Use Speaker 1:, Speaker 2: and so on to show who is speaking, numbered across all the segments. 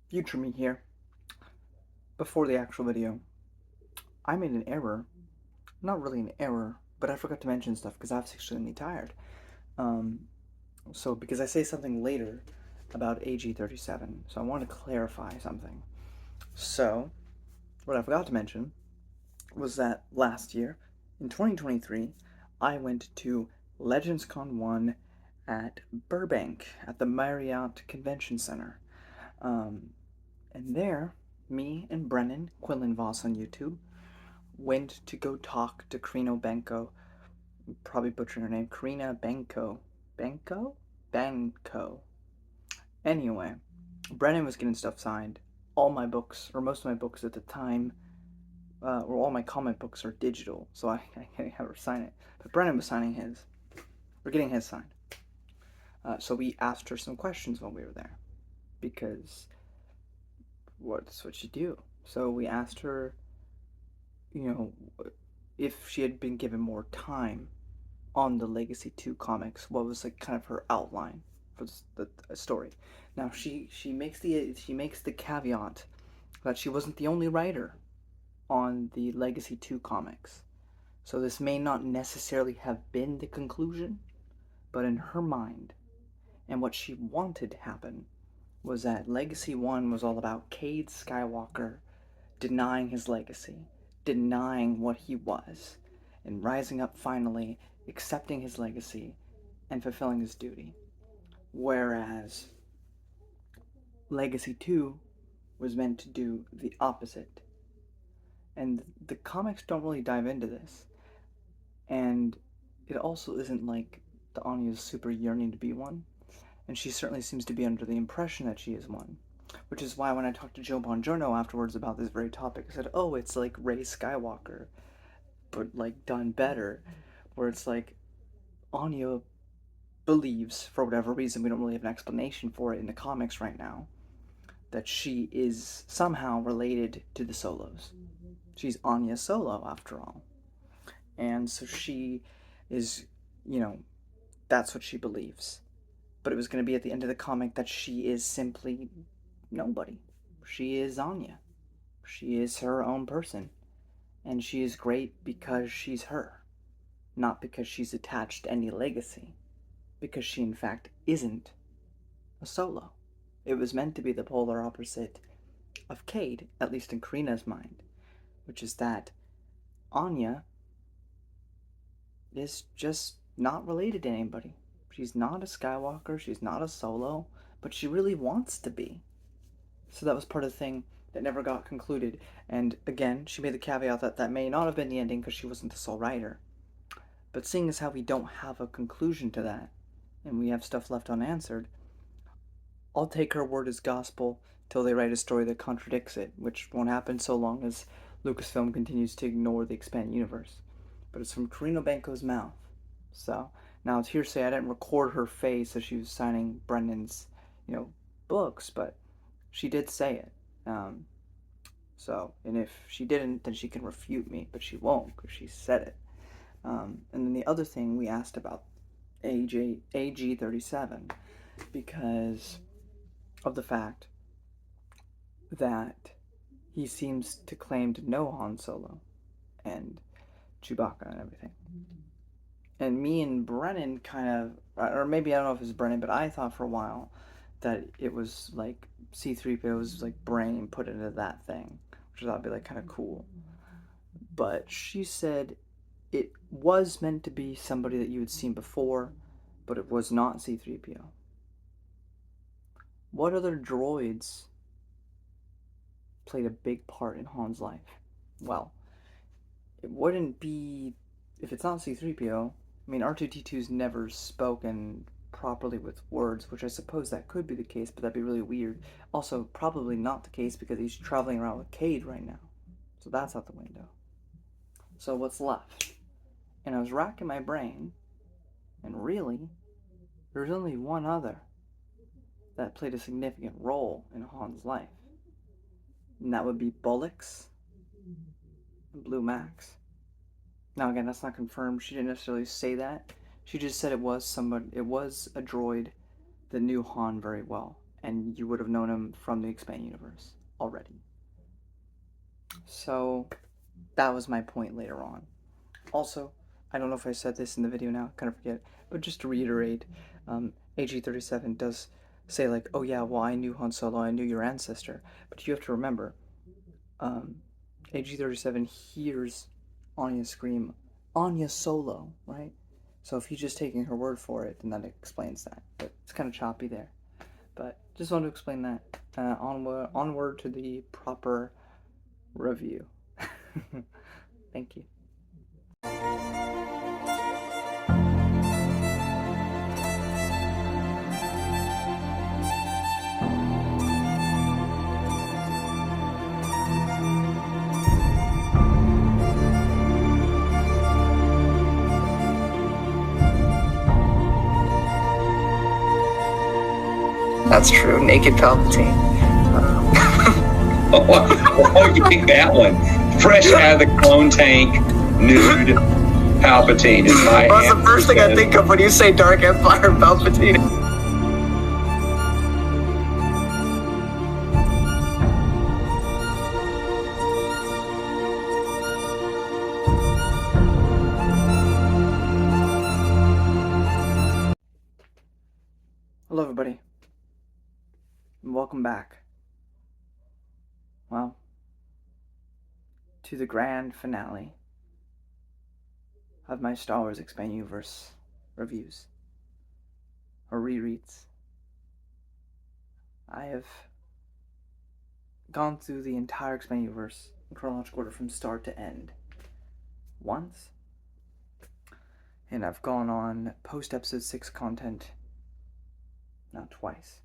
Speaker 1: Future me here. Before the actual video, I made an error. Not really an error, but I forgot to mention stuff because I was extremely tired. Um, because I say something later about AG37, so I want to clarify something. So, what I forgot to mention was that last year, in 2023, I went to Legends Con 1 at Burbank at the Marriott Convention Center. Um, and there, me and Brennan, Quillen Voss on YouTube, went to go talk to Karina Benko. Probably butchering her name. Karina Benko. Benko? Benko. Anyway, Brennan was getting stuff signed. All my books, or most of my books at the time, or all my comic books are digital, so I can't have her sign it. But Brennan was signing his, or getting his signed. So we asked her some questions while we were there, because what's what you do. So we asked her, you know, if she had been given more time on the Legacy 2 comics, what was like kind of her outline for the story. Now she makes the caveat that she wasn't the only writer on the Legacy 2 comics. So this may not necessarily have been the conclusion, but in her mind and what she wanted to happen was that Legacy 1 was all about Cade Skywalker denying his legacy, denying what he was, and rising up finally, accepting his legacy, and fulfilling his duty. Whereas Legacy 2 was meant to do the opposite. And the comics don't really dive into this. And it also isn't like the Ania's super yearning to be one. And she certainly seems to be under the impression that she is one. Which is why when I talked to Joe Bongiorno afterwards about this very topic, I said, oh, it's like Rey Skywalker, but like done better. Where it's like Anya believes, for whatever reason, we don't really have an explanation for it in the comics right now, that she is somehow related to the Solos. She's Ania Solo, after all. And so she is, you know, that's what she believes. But it was going to be at the end of the comic that she is simply nobody. She is Anya. She is her own person. And she is great because she's her, not because she's attached to any legacy. Because she, in fact, isn't a Solo. It was meant to be the polar opposite of Cade, at least in Karina's mind, which is that Anya is just not related to anybody. She's not a Skywalker, she's not a Solo, but she really wants to be. So that was part of the thing that never got concluded. And again, she made the caveat that that may not have been the ending because she wasn't the sole writer. But seeing as how we don't have a conclusion to that, and we have stuff left unanswered, I'll take her word as gospel till they write a story that contradicts it, which won't happen so long as Lucasfilm continues to ignore the expanded universe. But it's from Karina Benko's mouth. So, now it's hearsay. I didn't record her face as she was signing Brendan's, books, but she did say it. And if she didn't, then she can refute me, but she won't because she said it. And then the other thing we asked about AG37 because of the fact that he seems to claim to know Han Solo and Chewbacca and everything. And me and Brennan kind of, or maybe I don't know if it's Brennan, but I thought for a while that it was like C3PO's like brain put into that thing, which I thought would be like kind of cool. But she said it was meant to be somebody that you had seen before, but it was not C3PO. What other droids played a big part in Han's life? Well, it wouldn't be, if it's not C3PO, I mean, R2D2's never spoken properly with words, which I suppose that could be the case, but that'd be really weird. Also, probably not the case because he's traveling around with Cade right now. So that's out the window. So what's left? And I was racking my brain, and really, there's only one other that played a significant role in Han's life. And that would be Bullocks and Blue Max. Now again, that's not confirmed. She didn't necessarily say that. She just said it was a droid that knew Han very well. and you would have known him from the Expand universe already. So that was my point later on. Also, I don't know if I said this in the video now, kind of forget, but just to reiterate, AG37 does say, like, oh yeah, well, I knew Han Solo, I knew your ancestor, but you have to remember, AG37 hears Anya scream, Ania Solo, right? So if he's just taking her word for it, then that explains that. But it's kind of choppy there. But just wanted to explain that. Onward to the proper review. Thank you.
Speaker 2: That's true. Naked Palpatine.
Speaker 3: Oh, you picked that one. Fresh out of the clone tank, nude Palpatine is my
Speaker 2: That's the first thing I think of when you say Dark Empire Palpatine.
Speaker 1: Hello, everybody. Welcome back. Well, to the grand finale of my Star Wars Expand Universe reviews or rereads. I have gone through the entire Expand Universe in chronological order from start to end once, and I've gone on post episode 6 content now twice.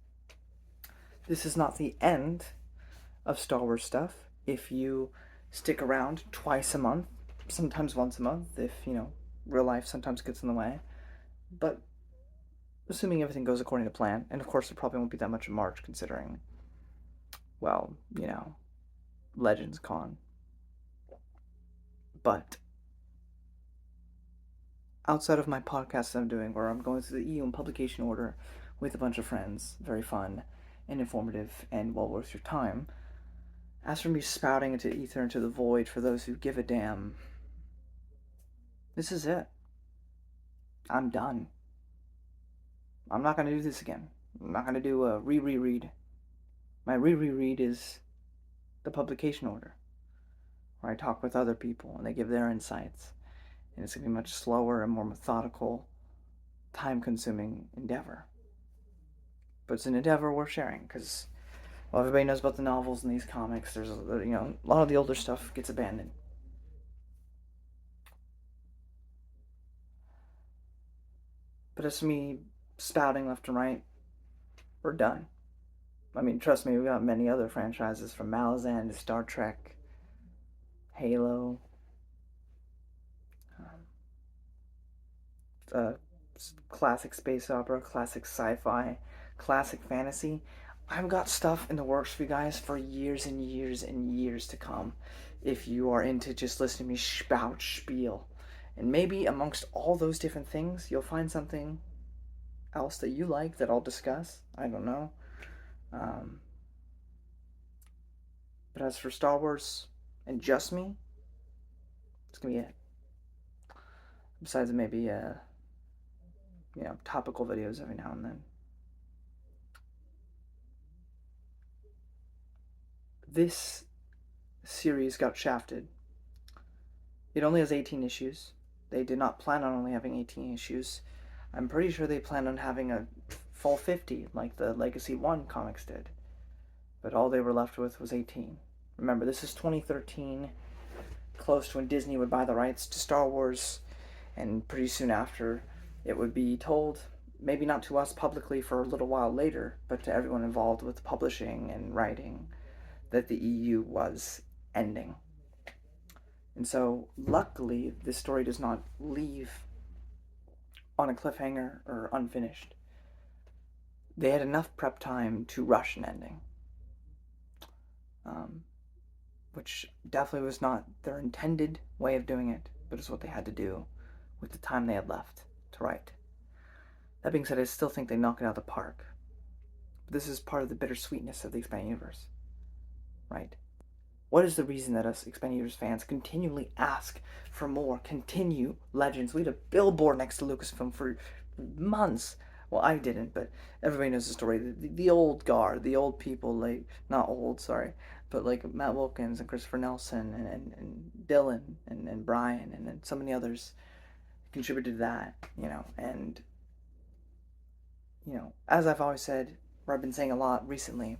Speaker 1: This is not the end of Star Wars stuff. If you stick around twice a month, sometimes once a month, if, real life sometimes gets in the way. But assuming everything goes according to plan, and of course there probably won't be that much in March considering, well, Legends Con. But outside of my podcast that I'm doing, where I'm going through the EU and publication order with a bunch of friends, very fun and informative and well worth your time. As for me spouting into ether, into the void for those who give a damn, this is it. I'm done. I'm not going to do this again. I'm not going to do a reread. My reread is the publication order, where I talk with other people and they give their insights. And it's going to be much slower and more methodical, time-consuming endeavor. But it's an endeavor worth sharing, because everybody knows about the novels and these comics. There's, a lot of the older stuff gets abandoned. But it's me spouting left and right. We're done. I mean, trust me, we got many other franchises, from Malazan to Star Trek, Halo, classic space opera, classic sci-fi, classic fantasy. I've got stuff in the works for you guys for years and years and years to come, if you are into just listening to me spout spiel. And maybe amongst all those different things, you'll find something else that you like that I'll discuss. I don't know. But as for Star Wars and just me, it's gonna be it. Besides maybe topical videos every now and then. This series got shafted. It only has 18 issues. They did not plan on only having 18 issues. I'm pretty sure they planned on having a full 50, like the Legacy 1 comics did. But all they were left with was 18. Remember, this is 2013, close to when Disney would buy the rights to Star Wars, and pretty soon after, it would be told, maybe not to us publicly for a little while later, but to everyone involved with publishing and writing, that the EU was ending. And so, luckily, this story does not leave on a cliffhanger or unfinished. They had enough prep time to rush an ending. Which definitely was not their intended way of doing it, but it's what they had to do with the time they had left to write. That being said, I still think they knock it out of the park. But this is part of the bittersweetness of the expanded universe, right? What is the reason that us expanded universe fans continually ask for more? Continue Legends. We had a billboard next to Lucasfilm for months. Well, I didn't, but everybody knows the story. The old guard, the old people, like, not old, sorry, but like Matt Wilkins and Christopher Nelson and Dylan and Brian and so many others contributed to that, and, as I've always said, or I've been saying a lot recently,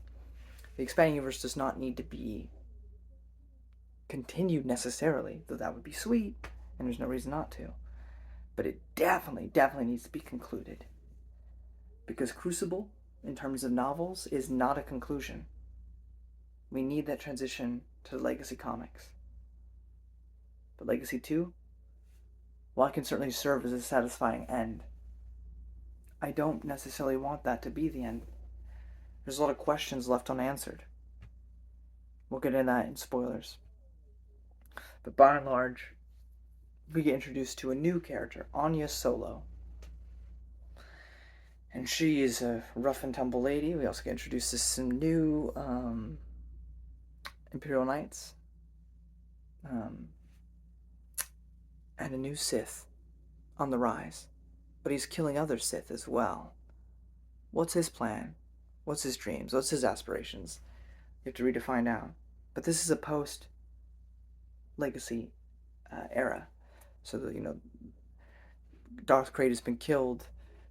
Speaker 1: the expanding universe does not need to be continued necessarily, though that would be sweet, and there's no reason not to. But it definitely needs to be concluded. Because Crucible, in terms of novels, is not a conclusion. We need that transition to Legacy Comics. But Legacy 2, while it can certainly serve as a satisfying end, I don't necessarily want that to be the end. There's a lot of questions left unanswered. We'll get into that in spoilers. But by and large, we get introduced to a new character, Ania Solo. And she is a rough and tumble lady. We also get introduced to some new Imperial Knights. And a new Sith on the rise. But he's killing other Sith as well. What's his plan? What's his dreams? What's his aspirations? You have to read to find out. But this is a post-Legacy era. So that, Darth Krayt has been killed.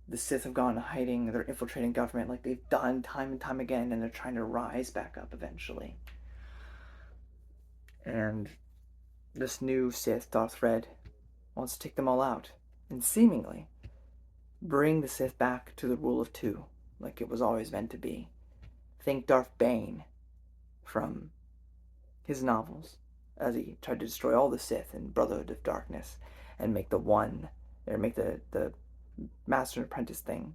Speaker 1: The Sith have gone hiding. They're infiltrating government like they've done time and time again, and they're trying to rise back up eventually. And this new Sith, Darth Red, wants to take them all out and seemingly bring the Sith back to the rule of two, like it was always meant to be. Think Darth Bane from his novels, as he tried to destroy all the Sith in Brotherhood of Darkness and make the Master and Apprentice thing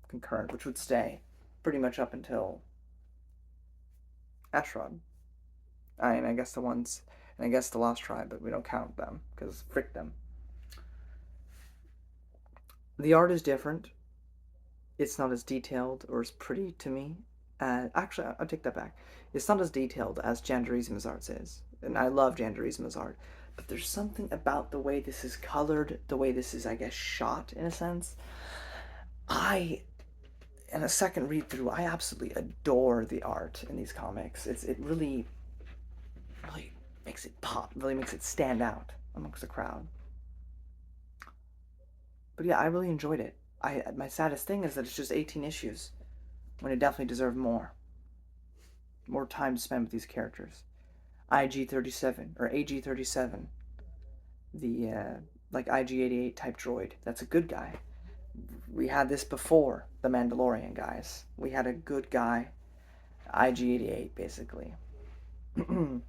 Speaker 1: concurrent, which would stay pretty much up until Ashrod. And I guess the Lost Tribe, but we don't count them because frick them. The art is different. It's not as detailed or as pretty to me. Actually, I'll take that back. It's not as detailed as Jan Duurisma's art is. And I love Jan Duurisma's art. But there's something about the way this is colored, the way this is, I guess, shot, in a sense. In a second read through, I absolutely adore the art in these comics. It really makes it pop, really makes it stand out amongst the crowd. But yeah, I really enjoyed it. My saddest thing is that it's just 18 issues, when it definitely deserved more. More time to spend with these characters. IG-37, or AG-37, the, like IG-88 type droid, that's a good guy. We had this before The Mandalorian, guys. We had a good guy, IG-88, basically. And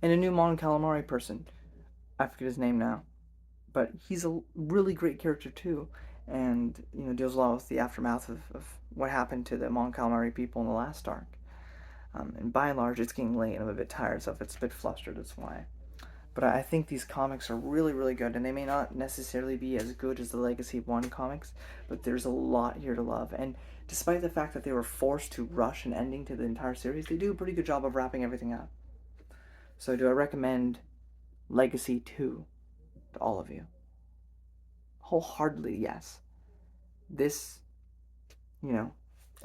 Speaker 1: a new Mon Calamari person. I forget his name now. But he's a really great character too, and deals a lot with the aftermath of what happened to the Mon Calamari people in the last arc. And by and large, it's getting late and I'm a bit tired, so if it's a bit flustered, that's why. But I think these comics are really, really good, and they may not necessarily be as good as the Legacy 1 comics, but there's a lot here to love. And despite the fact that they were forced to rush an ending to the entire series, they do a pretty good job of wrapping everything up. So do I recommend Legacy 2 to all of you? Wholeheartedly, yes. This,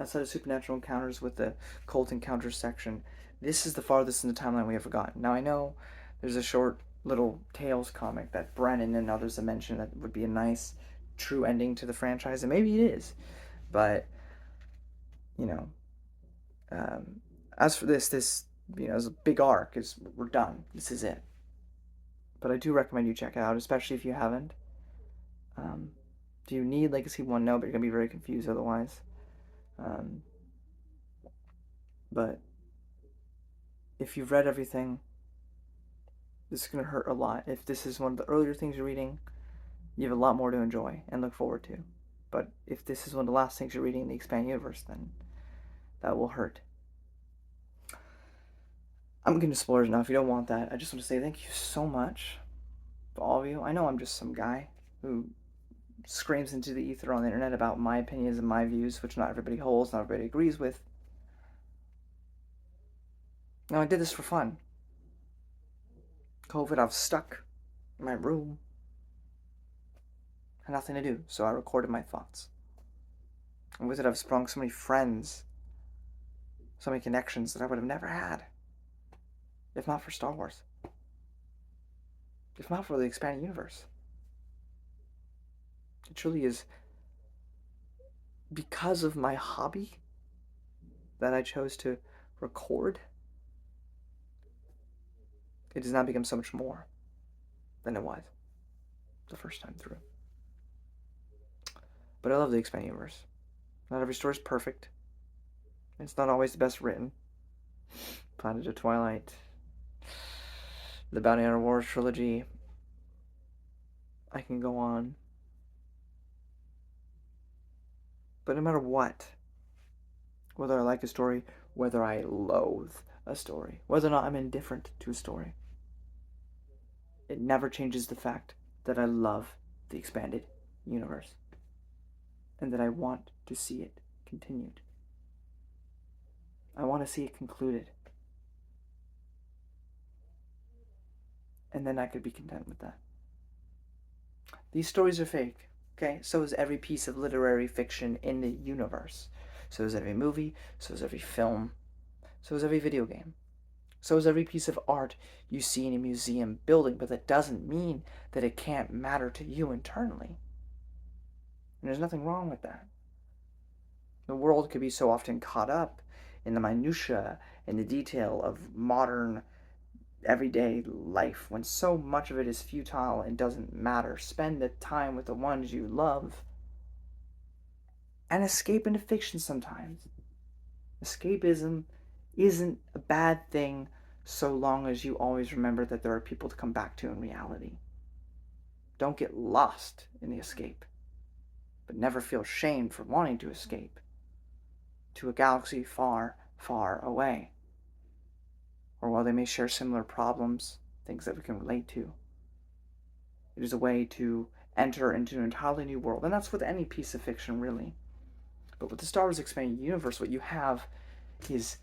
Speaker 1: outside of supernatural encounters with the cult encounters section, this is the farthest in the timeline we ever gotten. Now, I know there's a short little Tales comic that Brennan and others have mentioned that would be a nice, true ending to the franchise, and maybe it is. But, as for this is a big arc. We're done. This is it. But I do recommend you check it out, especially if you haven't. Do you need Legacy 1? No, but you're going to be very confused otherwise. But if you've read everything, this is going to hurt a lot. If this is one of the earlier things you're reading, you have a lot more to enjoy and look forward to. But if this is one of the last things you're reading in the Expanded Universe, then that will hurt. I'm getting to spoilers now. If you don't want that, I just want to say thank you so much for all of you. I know I'm just some guy who screams into the ether on the internet about my opinions and my views, which not everybody holds, not everybody agrees with. No, I did this for fun. COVID, I was stuck in my room. Had nothing to do, so I recorded my thoughts. And with it, I've sprung so many friends, so many connections that I would have never had if not for Star Wars. If not for the expanded universe. It truly is because of my hobby that I chose to record. It has now become so much more than it was the first time through. But I love the expanded universe. Not every story is perfect. It's not always the best written. Planet of Twilight, the Bounty Hunter Wars trilogy. I can go on. But no matter what, whether I like a story, whether I loathe a story, whether or not I'm indifferent to a story, it never changes the fact that I love the expanded universe and that I want to see it continued. I want to see it concluded. And then I could be content with that. These stories are fake, okay? So is every piece of literary fiction in the universe. So is every movie, so is every film, so is every video game. So is every piece of art you see in a museum building, but that doesn't mean that it can't matter to you internally. And there's nothing wrong with that. The world could be so often caught up in the minutiae and the detail of modern everyday life when so much of it is futile and doesn't matter. Spend the time with the ones you love and escape into fiction sometimes. Escapism isn't a bad thing so long as you always remember that there are people to come back to in reality. Don't get lost in the escape, but never feel shamed for wanting to escape to a galaxy far, far away, or while they may share similar problems, things that we can relate to. It is a way to enter into an entirely new world, and that's with any piece of fiction, really. But with the Star Wars Expanded Universe, what you have is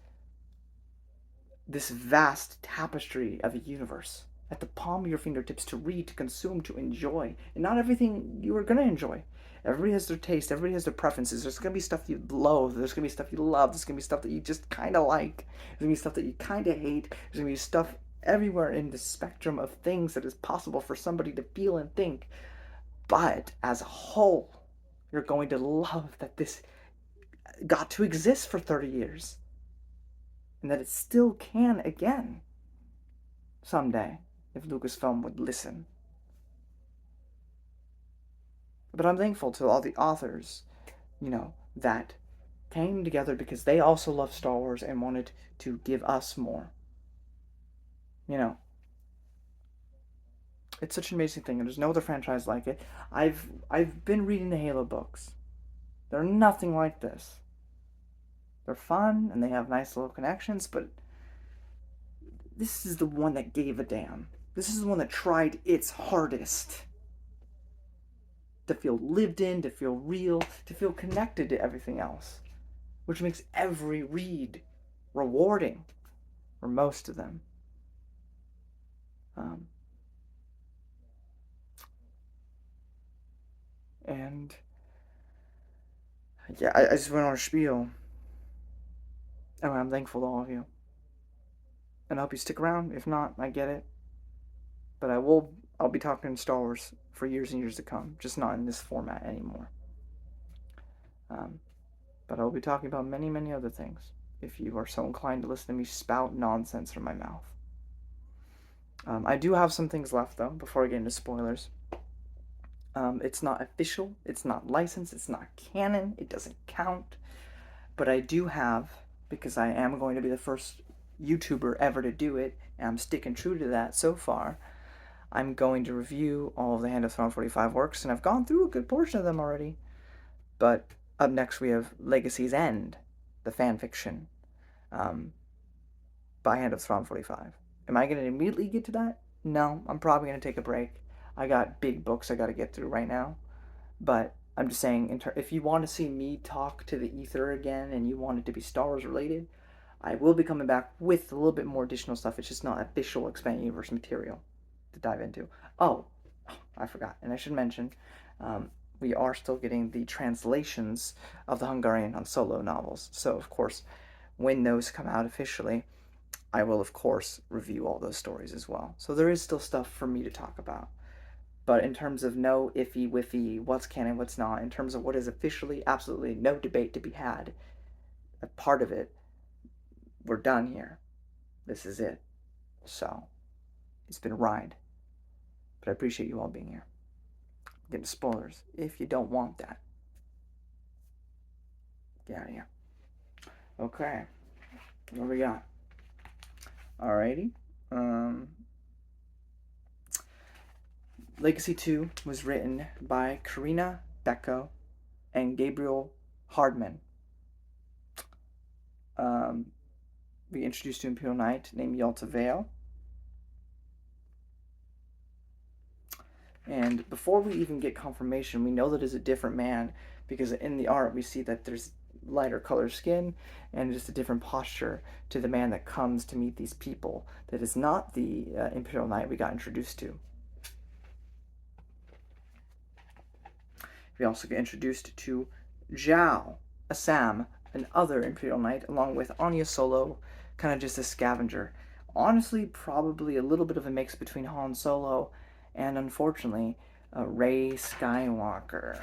Speaker 1: this vast tapestry of a universe at the palm of your fingertips to read, to consume, to enjoy. And not everything you are going to enjoy. Everybody has their taste. Everybody has their preferences. There's going to be stuff you loathe. There's going to be stuff you love. There's going to be stuff that you just kind of like. There's going to be stuff that you kind of hate. There's going to be stuff everywhere in the spectrum of things that is possible for somebody to feel and think. But as a whole, you're going to love that this got to exist for 30 years. And that it still can again someday if Lucasfilm would listen. But I'm thankful to all the authors, that came together because they also love Star Wars and wanted to give us more. It's such an amazing thing, and there's no other franchise like it. I've been reading the Halo books. They're nothing like this. They're fun and they have nice little connections, but this is the one that gave a damn. This is the one that tried its hardest to feel lived in, to feel real, to feel connected to everything else, which makes every read rewarding, or most of them. And yeah, I just went on a spiel. And I'm thankful to all of you. And I hope you stick around. If not, I get it. But I'll be talking Star Wars for years and years to come, just not in this format anymore. But I'll be talking about many, many other things if you are so inclined to listen to me spout nonsense from my mouth. I do have some things left, though, before I get into spoilers. It's not official, it's not licensed, it's not canon, it doesn't count. But I do have, because I am going to be the first YouTuber ever to do it, and I'm sticking true to that so far, I'm going to review all of the Hand of Thrawn 45 works, and I've gone through a good portion of them already. But up next we have Legacy's End, the fanfiction, by Hand of Thrawn 45. Am I going to immediately get to that? No, I'm probably going to take a break. I got big books I got to get through right now. But I'm just saying, if you want to see me talk to the ether again and you want it to be Star Wars related, I will be coming back with a little bit more additional stuff. It's just not official expanded universe material to dive into. Oh, I forgot, and I should mention, we are still getting the translations of the Hungarian Han Solo novels. So of course, when those come out officially, I will of course review all those stories as well. So there is still stuff for me to talk about. But in terms of no iffy whiffy, what's canon, what's not, in terms of what is officially absolutely no debate to be had, a part of it, we're done here. This is it. So, it's been a ride. But I appreciate you all being here. Getting spoilers if you don't want that. Get out of here. Okay. What we got? Alrighty. Legacy 2 was written by Karina Beko and Gabriel Hardman. We introduced an Imperial Knight named Yalta Vale. And before we even get confirmation, we know that it's a different man because in the art we see that there's lighter colored skin and just a different posture to the man that comes to meet these people. That is not the Imperial Knight we got introduced to. We also get introduced to Zhao, Assam, another Imperial Knight, along with Ania Solo, kind of just a scavenger. Honestly, probably a little bit of a mix between Han Solo and, unfortunately, Rey Skywalker.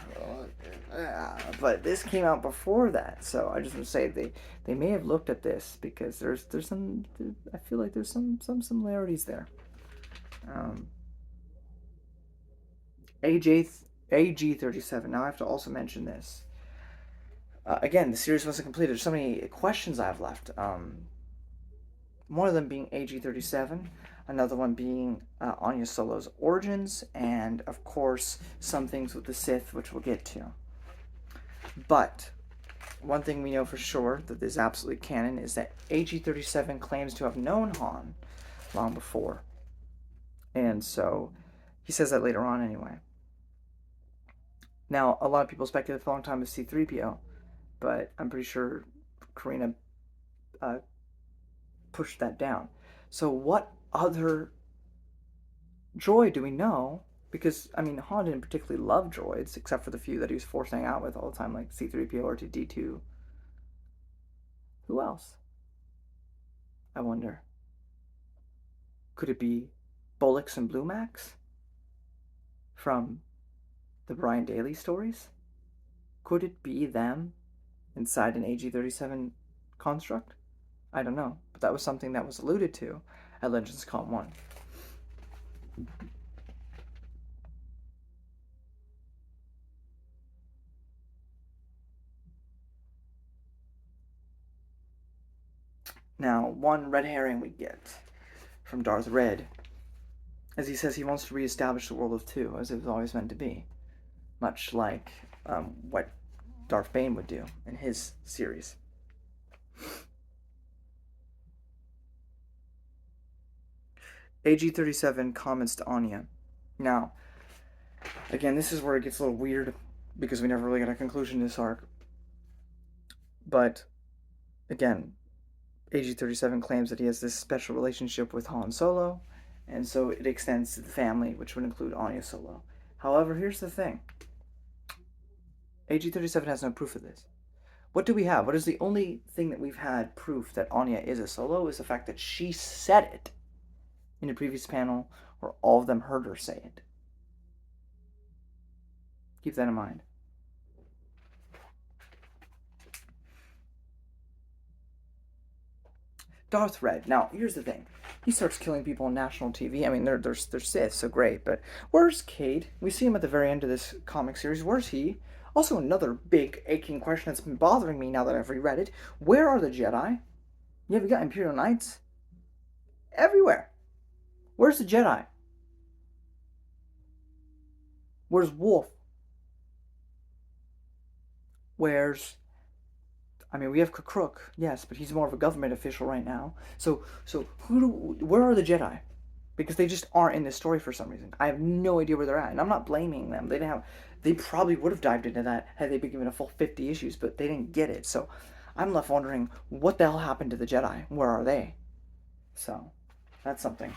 Speaker 1: But this came out before that, so I just want to say they may have looked at this because there's some, I feel like there's some similarities there. AG37. Now I have to also mention this. Again, the series wasn't completed. There's so many questions I have left. One of them being AG37, another one being Anya Solo's origins, and of course some things with the Sith, which we'll get to. But one thing we know for sure that is absolutely canon is that AG37 claims to have known Han long before, and so he says that later on anyway. Now, a lot of people speculated for a long time with C-3PO, but I'm pretty sure Karina pushed that down. So what other droid do we know? Because, I mean, Han didn't particularly love droids, except for the few that he was forced to hang out with all the time, like C-3PO or D2. Who else? I wonder. Could it be Bollix and Blue Max? From the Brian Daly stories? Could it be them inside an AG-37 construct? I don't know, but that was something that was alluded to at Legends Con 1. Now, one red herring we get from Darth Red, as he says he wants to reestablish the world of two as it was always meant to be, much like what Darth Bane would do in his series. AG-37 comments to Anya. Now, again, this is where it gets a little weird because we never really got a conclusion to this arc. But, again, AG-37 claims that he has this special relationship with Han Solo, and so it extends to the family, which would include Ania Solo. However, here's the thing. AG-37 has no proof of this. What do we have? What is the only thing that we've had proof that Anya is a Solo is the fact that she said it in a previous panel where all of them heard her say it. Keep that in mind. Darth Red. Now, here's the thing. He starts killing people on national TV. I mean, they're Sith, so great, but where's Cade? We see him at the very end of this comic series. Where's he? Also, another big aching question that's been bothering me now that I've reread it. Where are the Jedi? Yeah, we got Imperial Knights everywhere. Where's the Jedi? Where's Wolf? Where's... I mean, we have Crook, yes, but he's more of a government official right now. So where are the Jedi? because they just aren't in this story for some reason. I have no idea where they're at, and I'm not blaming them. They didn't have. They probably would have dived into that had they been given a full 50 issues, but they didn't get it. So I'm left wondering what the hell happened to the Jedi. Where are they? So that's something.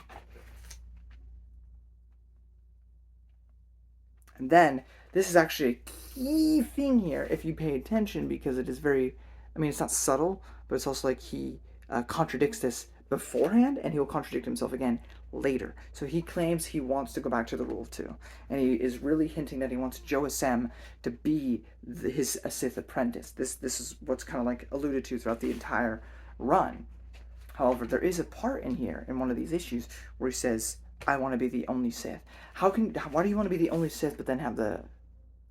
Speaker 1: And then this is actually a key thing here if you pay attention, because it is very. I mean, it's not subtle, but it's also like he contradicts this beforehand, and he will contradict himself again later. So he claims he wants to go back to the rule of two, and he is really hinting that he wants Joe to be his a Sith apprentice. This is what's kind of like alluded to throughout the entire run. However, there is a part in here in one of these issues where he says, "I want to be the only Sith." Why do you want to be the only Sith, but then have the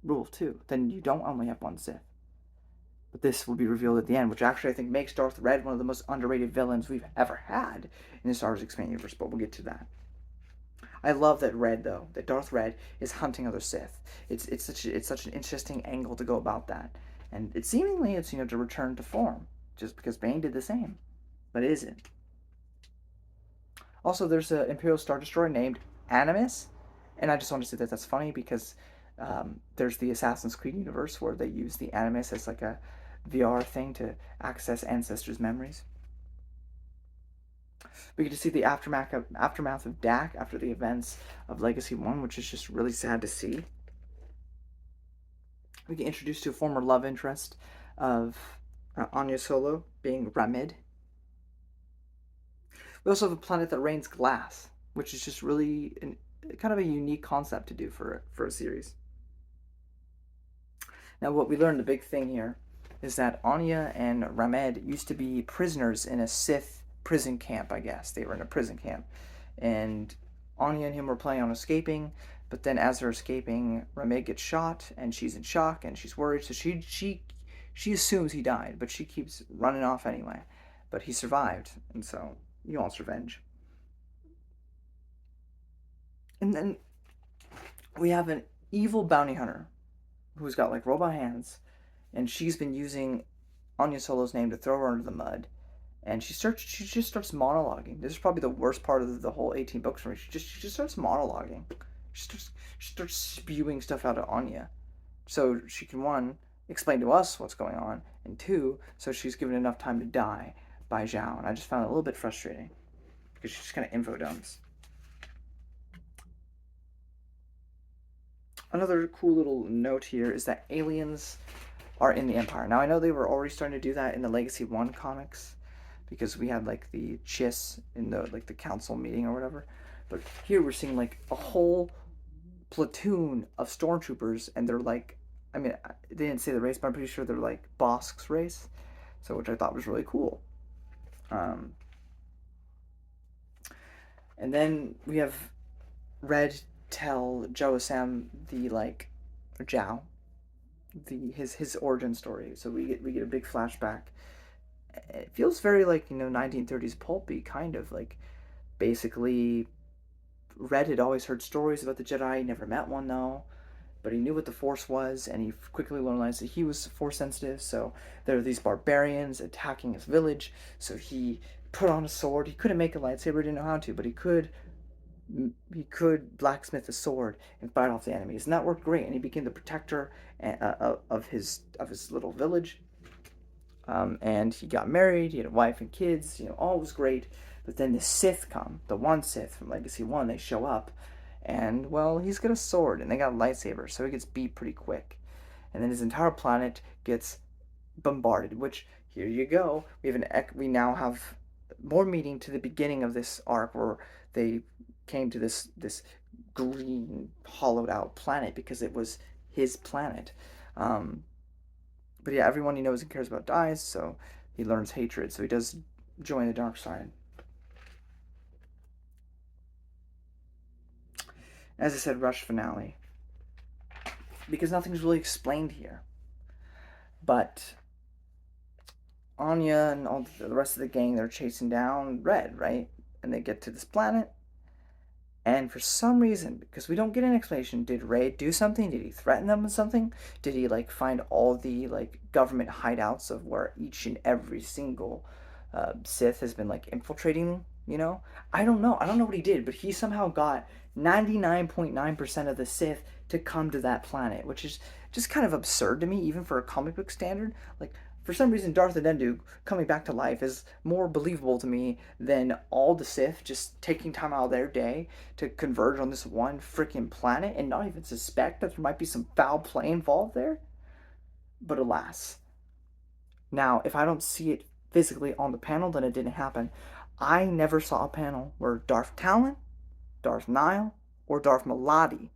Speaker 1: rule of two? Then you don't only have one Sith. But this will be revealed at the end, which actually I think makes Darth Red one of the most underrated villains we've ever had in the Star Wars Expanded Universe, but we'll get to that. I love that Darth Red is hunting other Sith. It's such an interesting angle to go about that. And it's to return to form, just because Bane did the same. But it isn't. Also, there's an Imperial Star Destroyer named Animus, and I just want to say that that's funny because there's the Assassin's Creed universe where they use the Animus as like a VR thing to access ancestors' memories. We get to see the aftermath of Dak after the events of Legacy 1, which is just really sad to see. We get introduced to a former love interest of Ania Solo, being Reread. We also have a planet that rains glass, which is just really kind of a unique concept to do for a series. Now, what we learned, the big thing here, is that Anya and Reread used to be prisoners in a Sith prison camp, I guess. They were in a prison camp. And Anya and him were planning on escaping, but then as they're escaping, Reread gets shot, and she's in shock, and she's worried, so she assumes he died, but she keeps running off anyway. But he survived, and so he wants revenge. And then we have an evil bounty hunter who's got like robot hands, and she's been using Anya Solo's name to throw her under the mud. And she just starts monologuing. This is probably the worst part of the whole 18 books for me. She just starts monologuing. She starts spewing stuff out at Anya, so she can, one, explain to us what's going on, and two, so she's given enough time to die by Zhao. And I just found it a little bit frustrating because she just kind of info dumps. Another cool little note here is that aliens are in the Empire. Now, I know they were already starting to do that in the Legacy 1 comics, because we had like the Chiss in the council meeting or whatever. But here we're seeing like a whole platoon of stormtroopers, and they're like, I mean, they didn't say the race, but I'm pretty sure they're like Bosk's race, so which I thought was really cool. And then we have Red tell Zhao his origin story. So we get a big flashback. It feels very like 1930s pulpy, kind of like, basically Red had always heard stories about the Jedi. He never met one though, but he knew what the Force was, and he quickly realized that he was Force sensitive. So there are these barbarians attacking his village, so he put on a sword. He couldn't make a lightsaber, didn't know how to, but he could blacksmith a sword and fight off the enemies, and that worked great. And he became the protector of his little village. And he got married. He had a wife and kids. All was great. But then the Sith come, the one Sith from Legacy 1. They show up, and well, he's got a sword, and they got a lightsaber, so he gets beat pretty quick. And then his entire planet gets bombarded. Which, here you go. We now have more meeting to the beginning of this arc, where they came to this green, hollowed out planet because it was his planet. But yeah, everyone he knows and cares about dies, so he learns hatred. So he does join the dark side. As I said, rush finale, because nothing's really explained here. But Anya and all the rest of the gang, they're chasing down Red, right? And they get to this planet, and for some reason, because we don't get an explanation, did Ray do something? Did he threaten them with something? Did he find all the government hideouts of where each and every single Sith has been infiltrating You know, I don't know. I don't know what he did, but he somehow got 99.9% of the Sith to come to that planet, which is just kind of absurd to me, even for a comic book standard. Like, for some reason, Darth Adendu coming back to life is more believable to me than all the Sith just taking time out of their day to converge on this one freaking planet and not even suspect that there might be some foul play involved there. But alas, now, if I don't see it physically on the panel, then it didn't happen. I never saw a panel where Darth Talon, Darth Nile, or Darth Maladi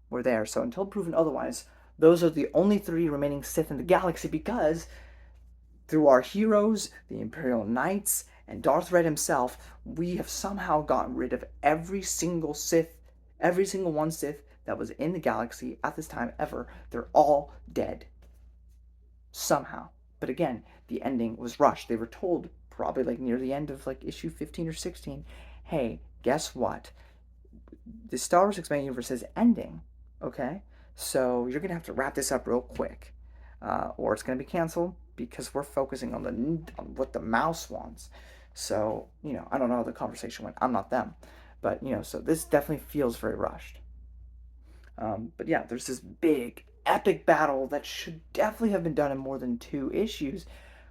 Speaker 1: were there. So until proven otherwise, those are the only three remaining Sith in the galaxy because through our heroes, the Imperial Knights, and Darth Red himself, we have somehow gotten rid of every single Sith, every single one Sith that was in the galaxy at this time ever. They're all dead somehow. But again, the ending was rushed. They were told probably like near the end of like issue 15 or 16, hey, guess what? The Star Wars Expanded Universe is ending, okay? So you're gonna have to wrap this up real quick, or it's gonna be canceled because we're focusing on what the mouse wants. So I don't know how the conversation went. I'm not them, but so this definitely feels very rushed. But yeah, there's this big, epic battle that should definitely have been done in more than 2 issues,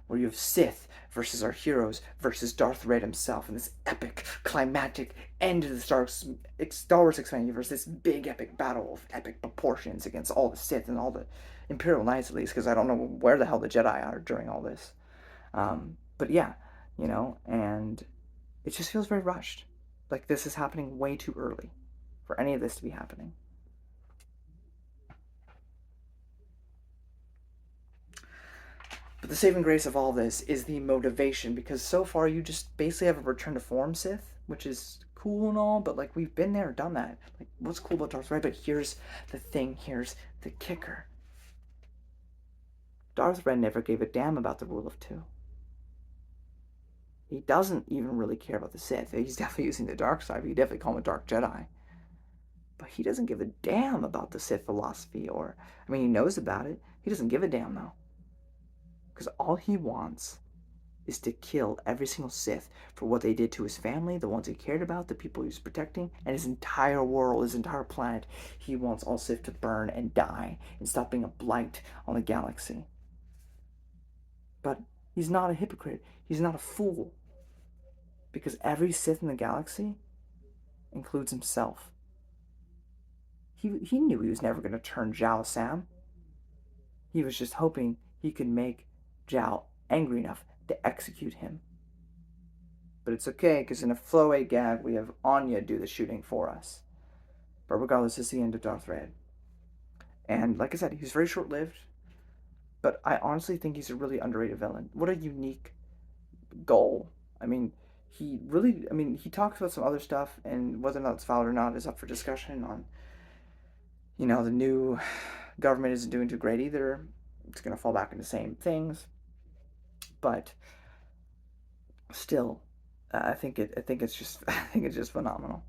Speaker 1: where you have Sith versus our heroes versus Darth Red himself, and this epic, climactic end of the Star Wars Expanded Universe. This big, epic battle of epic proportions against all the Sith and all the Imperial Knights, at least, because I don't know where the hell the Jedi are during all this. But yeah, and it just feels very rushed. Like this is happening way too early for any of this to be happening. But the saving grace of all this is the motivation, because so far you just basically have a return to form Sith, which is cool and all, but like we've been there, done that. Like, what's cool about Darth Red? But here's the thing, here's the kicker. Darth Red never gave a damn about the rule of two. He doesn't even really care about the Sith. He's definitely using the dark side, but you definitely call him a dark Jedi. But he doesn't give a damn about the Sith philosophy, or, I mean, he knows about it. He doesn't give a damn, though. Because all he wants is to kill every single Sith for what they did to his family, the ones he cared about, the people he was protecting, and his entire world, his entire planet. He wants all Sith to burn and die and stop being a blight on the galaxy. But he's not a hypocrite. He's not a fool. Because every Sith in the galaxy includes himself. He knew he was never going to turn Zhao Sam. He was just hoping he could make Zhao angry enough to execute him. But it's okay, because in a flowaway gag, we have Anya do the shooting for us. But regardless, it's the end of Darth Red. And like I said, he's very short-lived, but I honestly think he's a really underrated villain. What a unique goal. I mean, he talks about some other stuff, and whether or not it's valid or not is up for discussion on, the new government isn't doing too great either. It's going to fall back into the same things. But still, I think it's just phenomenal.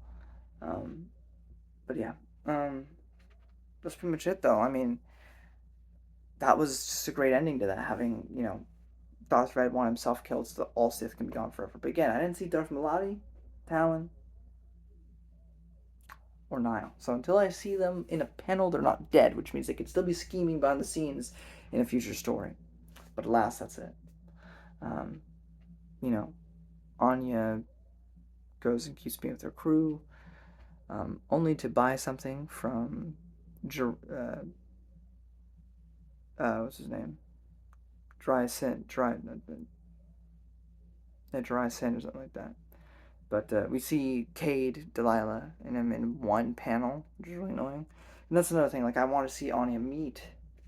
Speaker 1: But yeah, that's pretty much it, though. I mean, that was just a great ending to that. Having Darth Red want himself killed, so that all Sith can be gone forever. But again, I didn't see Darth Maladi, Talon, or Nile. So until I see them in a panel, they're not dead, which means they could still be scheming behind the scenes in a future story. But alas, that's it. Um, Anya goes and keeps being with her crew, only to buy something from what's his name? Dry Sin, Dry Sin or something like that. But we see Cade, Delilah, and him in one panel, which is really annoying. And that's another thing. Like, I want to see Anya meet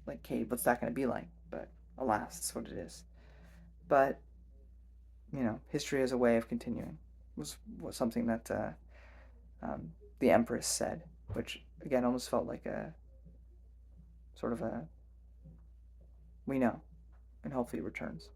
Speaker 1: like Cade. What's that going to be like? But alas, that's what it is. But history has a way of continuing. Was something that the Empress said, which again almost felt like a sort of a we know, and hopefully it returns.